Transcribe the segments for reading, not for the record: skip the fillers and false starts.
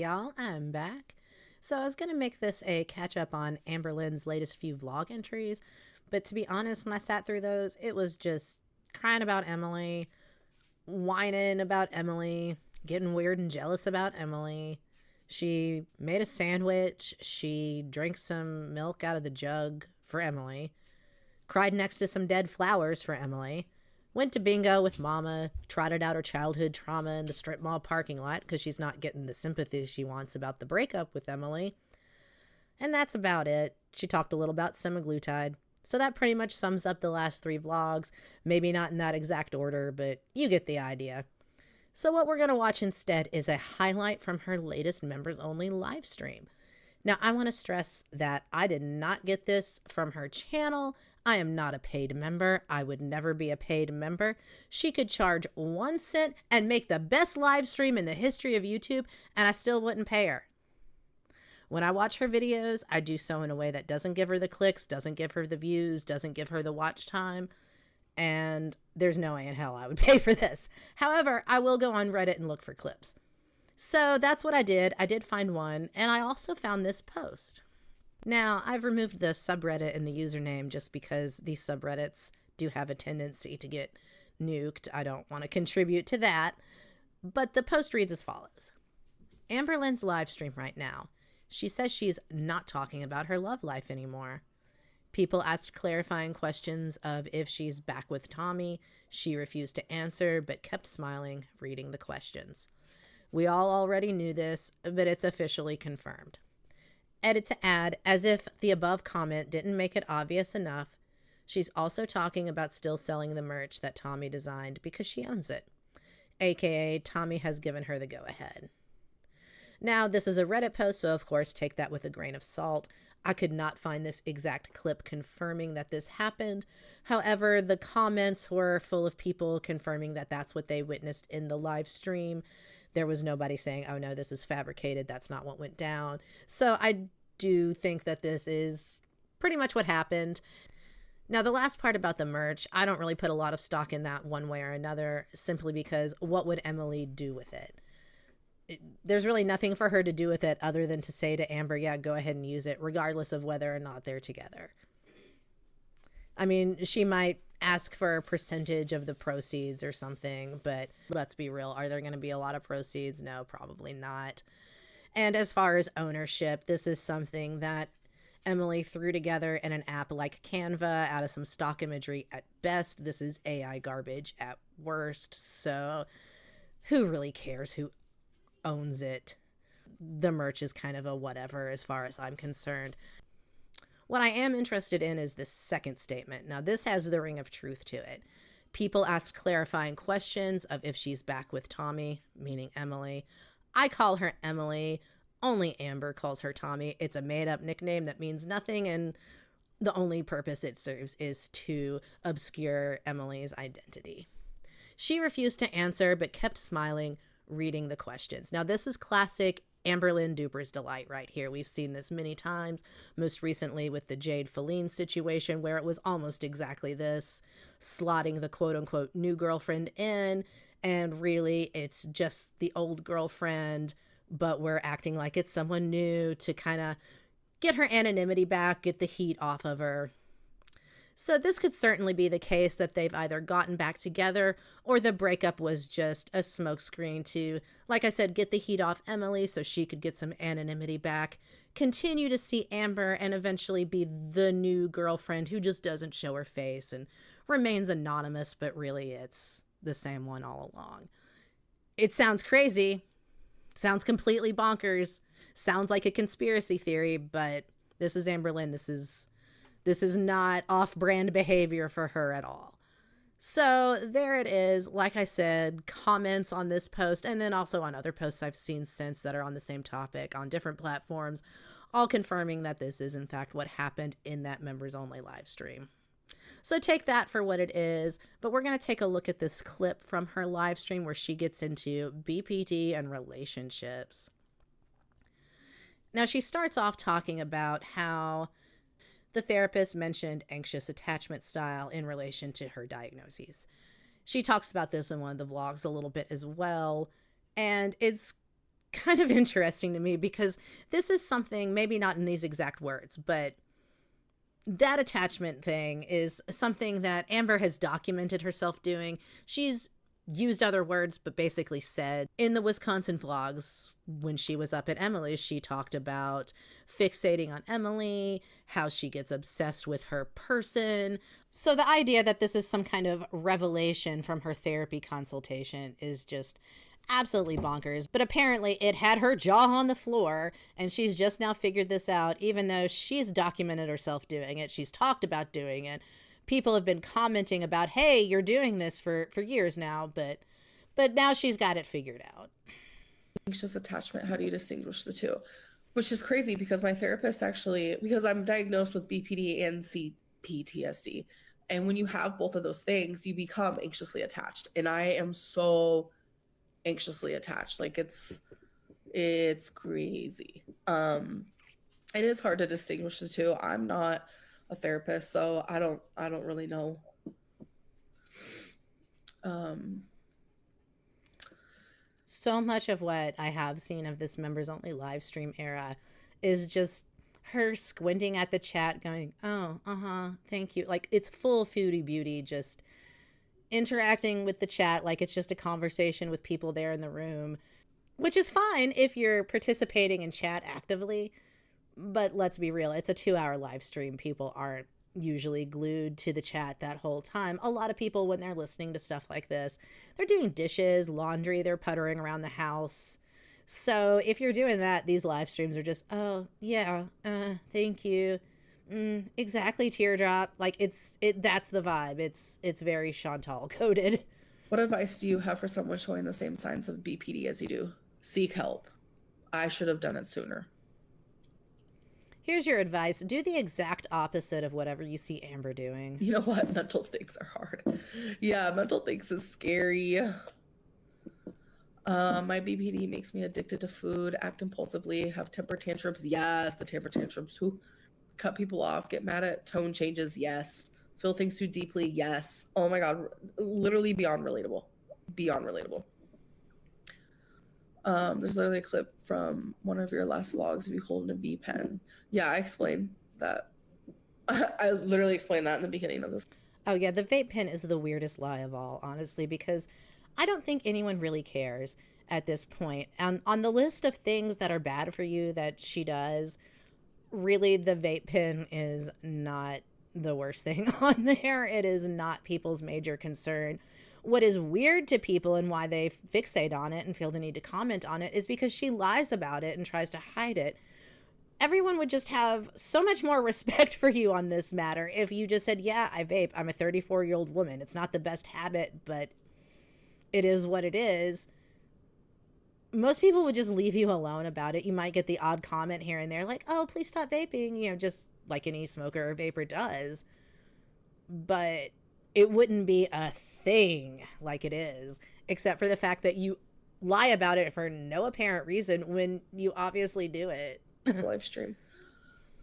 y'all, I'm back. So I was going to make this a catch up on Amberlynn's latest few vlog entries, but to be honest, when I sat through those, it was just crying about Emily, whining about Emily, getting weird and jealous about Emily. She made a sandwich, she drank some milk out of the jug for Emily, cried next to some dead flowers for Emily, went to bingo with Mama, trotted out her childhood trauma in the strip mall parking lot because she's not getting the sympathy she wants about the breakup with Emily. And that's about it. She talked a little about semaglutide. So that pretty much sums up the last 3 vlogs. Maybe not in that exact order, but you get the idea. So what we're going to watch instead is a highlight from her latest members-only live stream. Now, I want to stress that I did not get this from her channel. I am not a paid member. I would never be a paid member. She could charge 1 cent and make the best live stream in the history of YouTube, and I still wouldn't pay her. When I watch her videos, I do so in a way that doesn't give her the clicks, doesn't give her the views, doesn't give her the watch time, and there's no way in hell I would pay for this. However, I will go on Reddit and look for clips. So that's what I did. I did find one, and I also found this post. Now, I've removed the subreddit and the username just because these subreddits do have a tendency to get nuked. I don't want to contribute to that. But the post reads as follows. Amberlynn's live stream right now. She says she's not talking about her love life anymore. People asked clarifying questions of if she's back with Tommy. She refused to answer, but kept smiling, reading the questions. We all already knew this, but it's officially confirmed. Edit to add, as if the above comment didn't make it obvious enough, she's also talking about still selling the merch that Tommy designed because she owns it. AKA, Tommy has given her the go-ahead. Now, this is a Reddit post, so of course take that with a grain of salt. I could not find this exact clip confirming that this happened. However, the comments were full of people confirming that that's what they witnessed in the live stream. There was nobody saying, oh no, this is fabricated, that's not what went down. So I do think that this is pretty much what happened. Now, the last part about the merch, I don't really put a lot of stock in that one way or another, simply because what would Emily do with it? There's really nothing for her to do with it other than to say to Amber, yeah, go ahead and use it, regardless of whether or not they're together. I mean, she might ask for a percentage of the proceeds or something, but let's be real. Are there going to be a lot of proceeds? No, probably not. And as far as ownership, this is something that Emily threw together in an app like Canva out of some stock imagery at best. This is AI garbage at worst. So who really cares who owns it? The merch is kind of a whatever as far as I'm concerned. What I am interested in is this second statement. Now, this has the ring of truth to it. People asked clarifying questions of if she's back with Tommy, meaning Emily. I call her Emily. Only Amber calls her Tommy. It's a made-up nickname that means nothing, and the only purpose it serves is to obscure Emily's identity. She refused to answer, but kept smiling, reading the questions. Now, this is classic Amberlynn Duper's delight right here. We've seen this many times, most recently with the Jade Feline situation, where it was almost exactly this, slotting the quote-unquote new girlfriend in, and really it's just the old girlfriend, but we're acting like it's someone new to kind of get her anonymity back, get the heat off of her. So this could certainly be the case that they've either gotten back together or the breakup was just a smokescreen to, like I said, get the heat off Emily so she could get some anonymity back, continue to see Amber, and eventually be the new girlfriend who just doesn't show her face and remains anonymous, but really it's the same one all along. It sounds crazy, sounds completely bonkers, sounds like a conspiracy theory, but this is Amberlynn. This is not off-brand behavior for her at all. So there it is. Like I said, comments on this post and then also on other posts I've seen since that are on the same topic on different platforms, all confirming that this is in fact what happened in that members-only live stream. So take that for what it is, but we're going to take a look at this clip from her live stream where she gets into BPD and relationships. Now, she starts off talking about how the therapist mentioned anxious attachment style in relation to her diagnoses. She talks about this in one of the vlogs a little bit as well, and it's kind of interesting to me because this is something, maybe not in these exact words, but that attachment thing is something that Amber has documented herself doing. She's used other words, but basically said in the Wisconsin vlogs when she was up at Emily's, she talked about fixating on Emily, how she gets obsessed with her person. So the idea that this is some kind of revelation from her therapy consultation is just absolutely bonkers. But apparently it had her jaw on the floor, and she's just now figured this out, even though she's documented herself doing it. She's talked about doing it. People have been commenting about, hey, you're doing this for years now, but now she's got it figured out. Anxious attachment, how do you distinguish the two? Which is crazy because my therapist actually, because I'm diagnosed with BPD and CPTSD, and when you have both of those things, you become anxiously attached. And I am so anxiously attached. Like it's crazy. It is hard to distinguish the two. I'm not a therapist, so I don't really know. So much of what I have seen of this members only live stream era is just her squinting at the chat going, oh, thank you. Like it's full foodie beauty, just interacting with the chat like it's just a conversation with people there in the room, which is fine if you're participating in chat actively. But let's be real, it's a 2-hour live stream. People aren't usually glued to the chat that whole time. A lot of people, when they're listening to stuff like this, they're doing dishes, laundry, they're puttering around the house. So if you're doing that, these live streams are just, oh yeah, thank you, exactly, teardrop. Like that's the vibe. It's very Chantal coded. What advice do you have for someone showing the same signs of BPD as you do? Seek help. I should have done it sooner. Here's your advice. Do the exact opposite of whatever you see Amber doing. You know what? Mental things are hard. Yeah, mental things is scary. My BPD makes me addicted to food, act impulsively, have temper tantrums. Yes, the temper tantrums. Who cut people off, get mad at tone changes. Yes. Feel things too deeply. Yes. Oh my God. Literally beyond relatable. Beyond relatable. There's literally a clip from one of your last vlogs of you holding a V pen. Yeah, I explained that. I literally explained that in the beginning of this. Oh yeah, the vape pen is the weirdest lie of all, honestly, because I don't think anyone really cares at this point. And on the list of things that are bad for you that she does, really the vape pen is not the worst thing on there. It is not people's major concern. What is weird to people and why they fixate on it and feel the need to comment on it is because she lies about it and tries to hide it. Everyone would just have so much more respect for you on this matter if you just said, yeah, I vape. I'm a 34-year-old woman. It's not the best habit, but it is what it is. Most people would just leave you alone about it. You might get the odd comment here and there like, oh, please stop vaping, you know, just like any smoker or vapor does. But it wouldn't be a thing like it is, except for the fact that you lie about it for no apparent reason when you obviously do it. It's a live stream.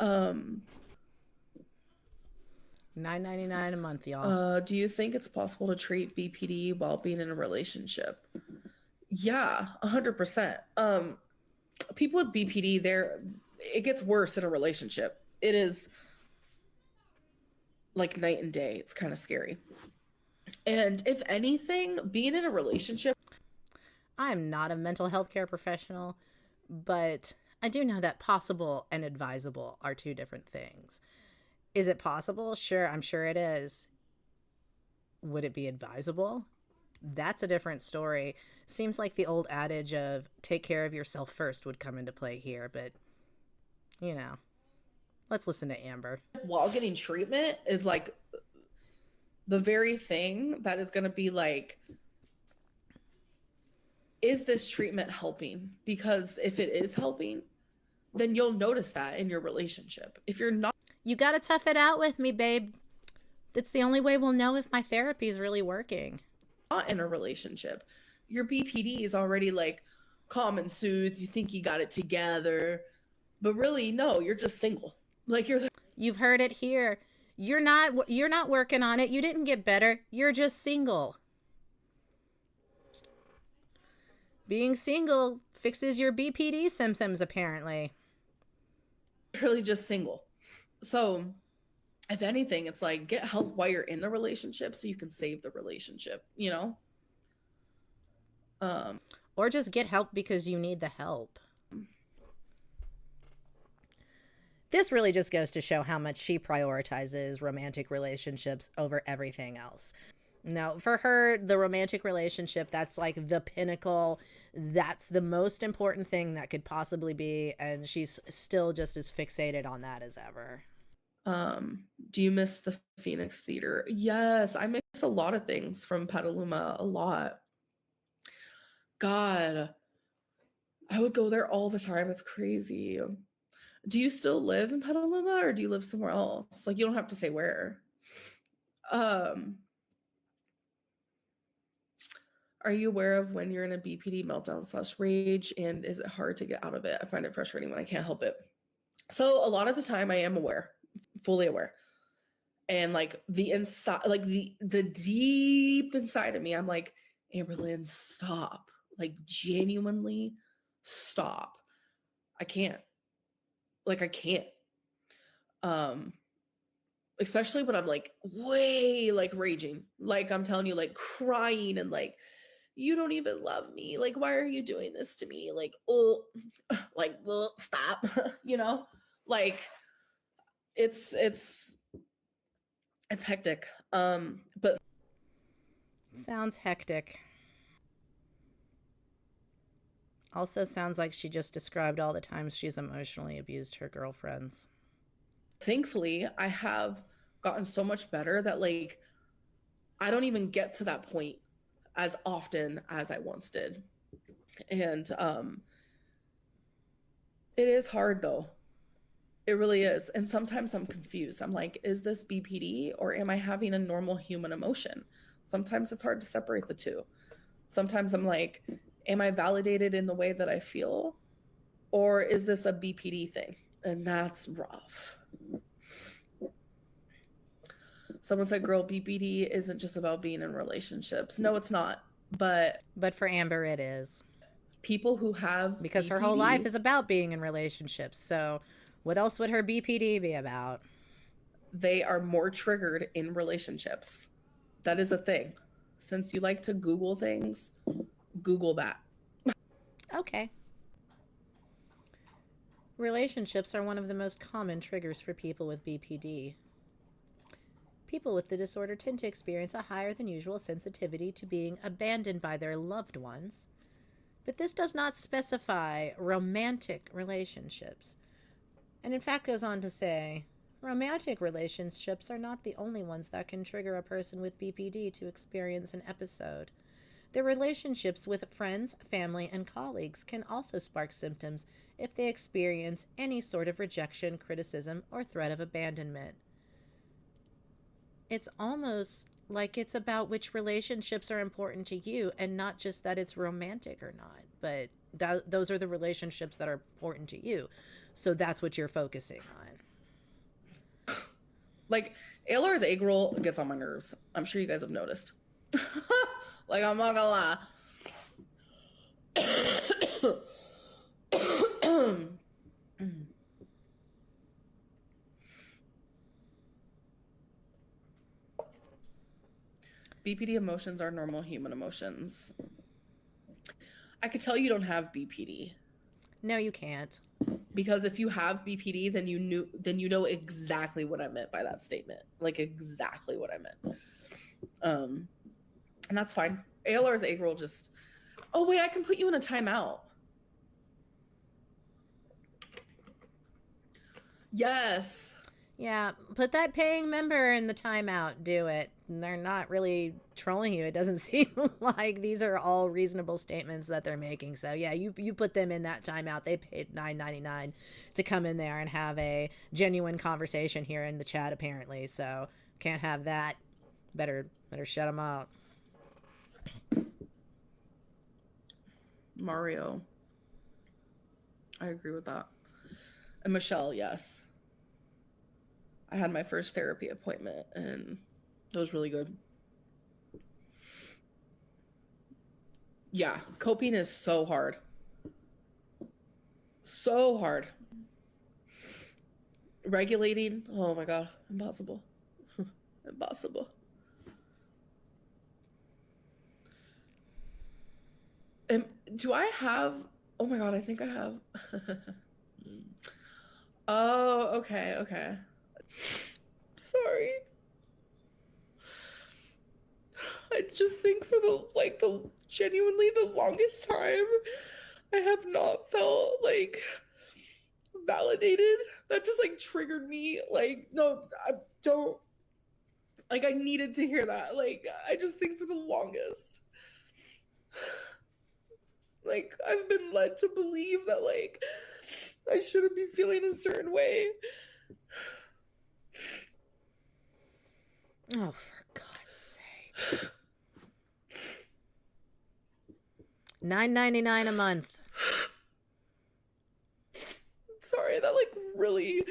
$9.99 a month, y'all. Do you think it's possible to treat BPD while being in a relationship? Yeah, 100%. People with BPD, it gets worse in a relationship. It is like night and day. It's kind of scary. And if anything, being in a relationship. I'm not a mental health care professional, but I do know that possible and advisable are two different things. Is it possible? Sure, I'm sure it is. Would it be advisable? That's a different story. Seems like the old adage of take care of yourself first would come into play here, but you know, let's listen to Amber. While getting treatment is like the very thing that is going to be like, is this treatment helping? Because if it is helping, then you'll notice that in your relationship. If you're not, you got to tough it out with me, babe. That's the only way we'll know if my therapy is really working. Not in a relationship, your BPD is already like calm and soothed. You think you got it together, but really, no, you're just single. Like you've heard it here. You're not working on it. You didn't get better. You're just single. Being single fixes your BPD symptoms, apparently. Really just single. So if anything, it's like get help while you're in the relationship so you can save the relationship, you know? Or just get help because you need the help. This really just goes to show how much she prioritizes romantic relationships over everything else. Now, for her, the romantic relationship, that's like the pinnacle. That's the most important thing that could possibly be. And she's still just as fixated on that as ever. Do you miss the Phoenix Theater? Yes, I miss a lot of things from Petaluma, a lot. God, I would go there all the time. It's crazy. Do you still live in Petaluma or do you live somewhere else? Like, you don't have to say where. Are you aware of when you're in a BPD meltdown / rage, and is it hard to get out of it? I find it frustrating when I can't help it. So a lot of the time I am aware, fully aware. And like the inside, like the deep inside of me, I'm like, Amberlynn, stop. Like genuinely stop. I can't. Like I can't. Especially when I'm like way like raging. Like I'm telling you, like crying and like, you don't even love me. Like, why are you doing this to me? Like, oh, like, well, stop. You know? Like it's hectic. But Sounds hectic. Also sounds like she just described all the times she's emotionally abused her girlfriends. thankfully, I have gotten so much better that like I don't even get to that point as often as I once did. And it is hard though. It really is. And sometimes I'm confused. I'm like, is this BPD or am I having a normal human emotion? Sometimes it's hard to separate the two. Sometimes I'm like, am I validated in the way that I feel? Or is this a BPD thing? And that's rough. Someone said, girl, BPD isn't just about being in relationships. No, it's not. But for Amber, it is. people who have Because her whole life is about being in relationships. So what else would her BPD be about? They are more triggered in relationships. That is a thing. Since you like to Google things, Google that. Okay. Relationships are one of the most common triggers for people with BPD. People with the disorder tend to experience a higher than usual sensitivity to being abandoned by their loved ones, but this does not specify romantic relationships. And in fact goes on to say, romantic relationships are not the only ones that can trigger a person with BPD to experience an episode. Their relationships with friends, family, and colleagues can also spark symptoms if they experience any sort of rejection, criticism, or threat of abandonment. It's almost like it's about which relationships are important to you and not just that it's romantic or not, but those are the relationships that are important to you. So that's what you're focusing on. Like, Aylar's egg roll gets on my nerves. I'm sure you guys have noticed. Like, I'm not gonna lie. BPD emotions are normal human emotions. I could tell you don't have BPD. No, you can't. Because if you have BPD, then you know exactly what I meant by that statement. Like exactly what I meant. And that's fine. ALR's egg roll just. Oh wait, I can put you in a timeout. Yes. Yeah, put that paying member in the timeout. Do it. They're not really trolling you. It doesn't seem like these are all reasonable statements that they're making. So yeah, you put them in that timeout. They paid $9.99 to come in there and have a genuine conversation here in the chat. Apparently, so can't have that. Better shut them out. Mario. I agree with that. And Michelle, yes. I had my first therapy appointment and it was really good. Yeah, coping is so hard. So hard. Regulating, oh my god, impossible. Impossible. Do I have, oh my god, I think I have. Oh, okay, okay. Sorry. I just think for the genuinely the longest time, I have not felt like validated. That just like triggered me. Like, no, I don't, like, I needed to hear that. Like, I just think for the longest, like, I've been led to believe that, like, I shouldn't be feeling a certain way. Oh, for God's sake. $9.99 a month. Sorry, that like really.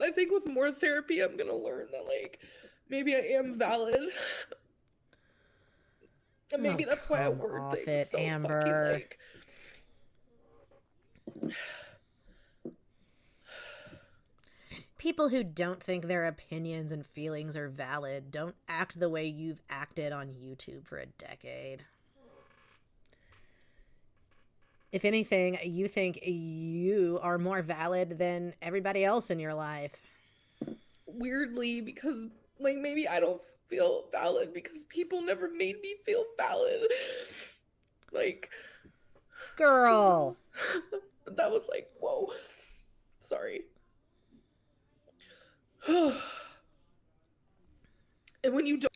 I think with more therapy, I'm gonna learn that like maybe I am valid. And maybe that's why I word things so Amber. fucking like. People who don't think their opinions and feelings are valid don't act the way you've acted on YouTube for a decade. If anything, you think you are more valid than everybody else in your life. Weirdly, because like maybe I don't feel valid because people never made me feel valid. Like, girl. That was like, whoa. Sorry. And when you don't,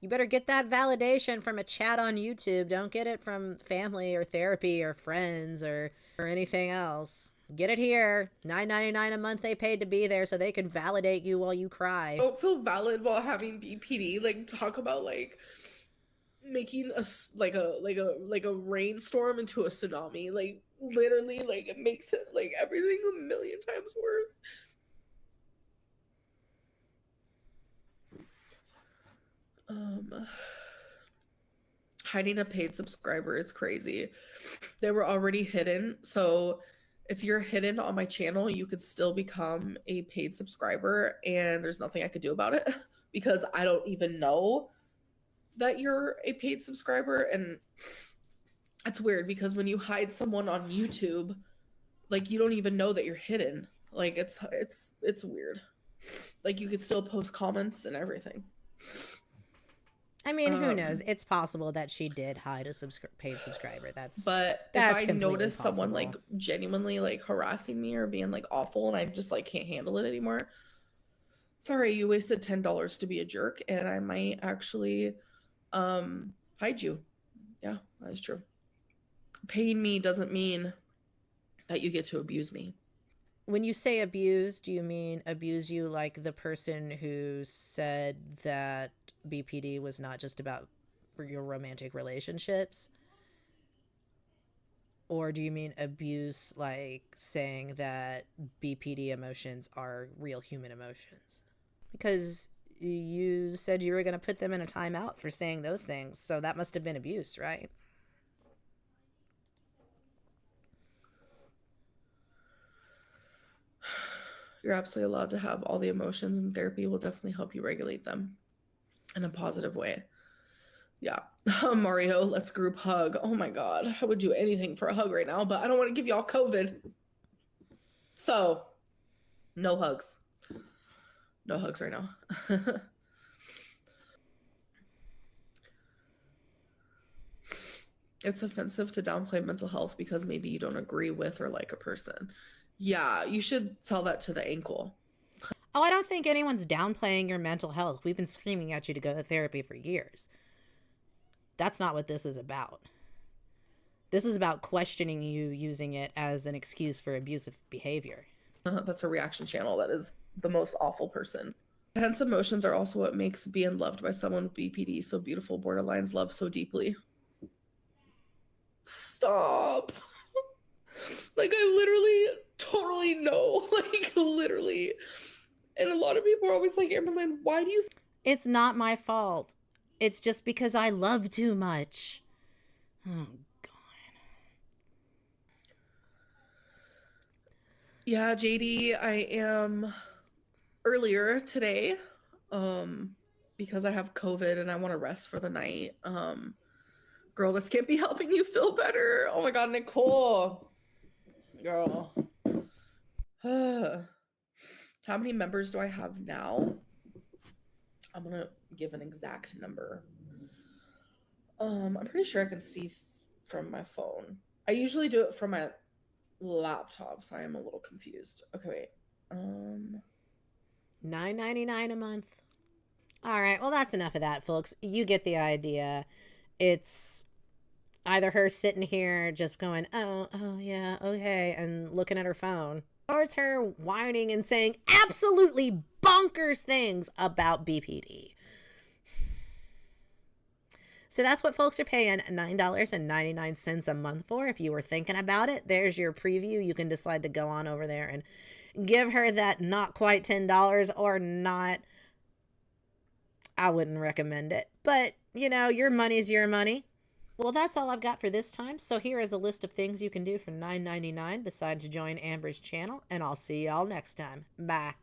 you better get that validation from a chat on YouTube. Don't get it from family or therapy or friends or anything else. Get it here. $9.99 a month they paid to be there so they can validate you while you cry. Don't feel valid while having BPD. Like, talk about like making a rainstorm into a tsunami. Like, literally, like it makes it like everything a million times worse. Hiding a paid subscriber is crazy. They were already hidden, so if you're hidden on my channel, you could still become a paid subscriber, and there's nothing I could do about it because I don't even know that you're a paid subscriber. And it's weird because when you hide someone on YouTube, like you don't even know that you're hidden. Like it's weird. Like you could still post comments and everything. I mean, who knows? It's possible that she did hide a paid subscriber. But if I notice someone like genuinely like harassing me or being like awful and I just like can't handle it anymore, sorry, you wasted $10 to be a jerk, and I might actually hide you. Yeah, that is true. Paying me doesn't mean that you get to abuse me. When you say abuse, do you mean abuse you like the person who said that BPD was not just about your romantic relationships? Or do you mean abuse like saying that BPD emotions are real human emotions? Because you said you were going to put them in a timeout for saying those things, so that must have been abuse, right? You're absolutely allowed to have all the emotions, and therapy will definitely help you regulate them in a positive way. Yeah. Mario, let's group hug. Oh my God. I would do anything for a hug right now, but I don't want to give y'all COVID. So, no hugs. No hugs right now. It's offensive to downplay mental health because maybe you don't agree with or like a person. Yeah, you should tell that to the ankle. Oh, I don't think anyone's downplaying your mental health. We've been screaming at you to go to therapy for years. That's not what this is about. This is about questioning you using it as an excuse for abusive behavior. That's a reaction channel. That is the most awful person. Intense emotions are also what makes being loved by someone with BPD so beautiful. Borderlines love so deeply. Stop. Like, I literally totally know. Like, literally. And a lot of people are always like, Amberlynn, why do you? It's not my fault. It's just because I love too much. Oh, God. Yeah, JD, I am earlier today, because I have COVID and I want to rest for the night. Girl, this can't be helping you feel better. Oh my God, Nicole. Girl. How many members do I have now? I'm gonna give an exact number. I'm pretty sure I can see from my phone. I usually do it from my laptop, so I am a little confused. Okay, wait. $9.99 a month. All right, well, that's enough of that, folks. You get the idea. It's either her sitting here just going, oh, yeah, okay, and looking at her phone, or it's her whining and saying absolutely bonkers things about BPD. So that's what folks are paying $9.99 a month for. If you were thinking about it, there's your preview. You can decide to go on over there and give her that not quite $10 or not. I wouldn't recommend it. But, your money's your money. Well, that's all I've got for this time. So here is a list of things you can do for $9.99 besides join Amber's channel. And I'll see y'all next time. Bye.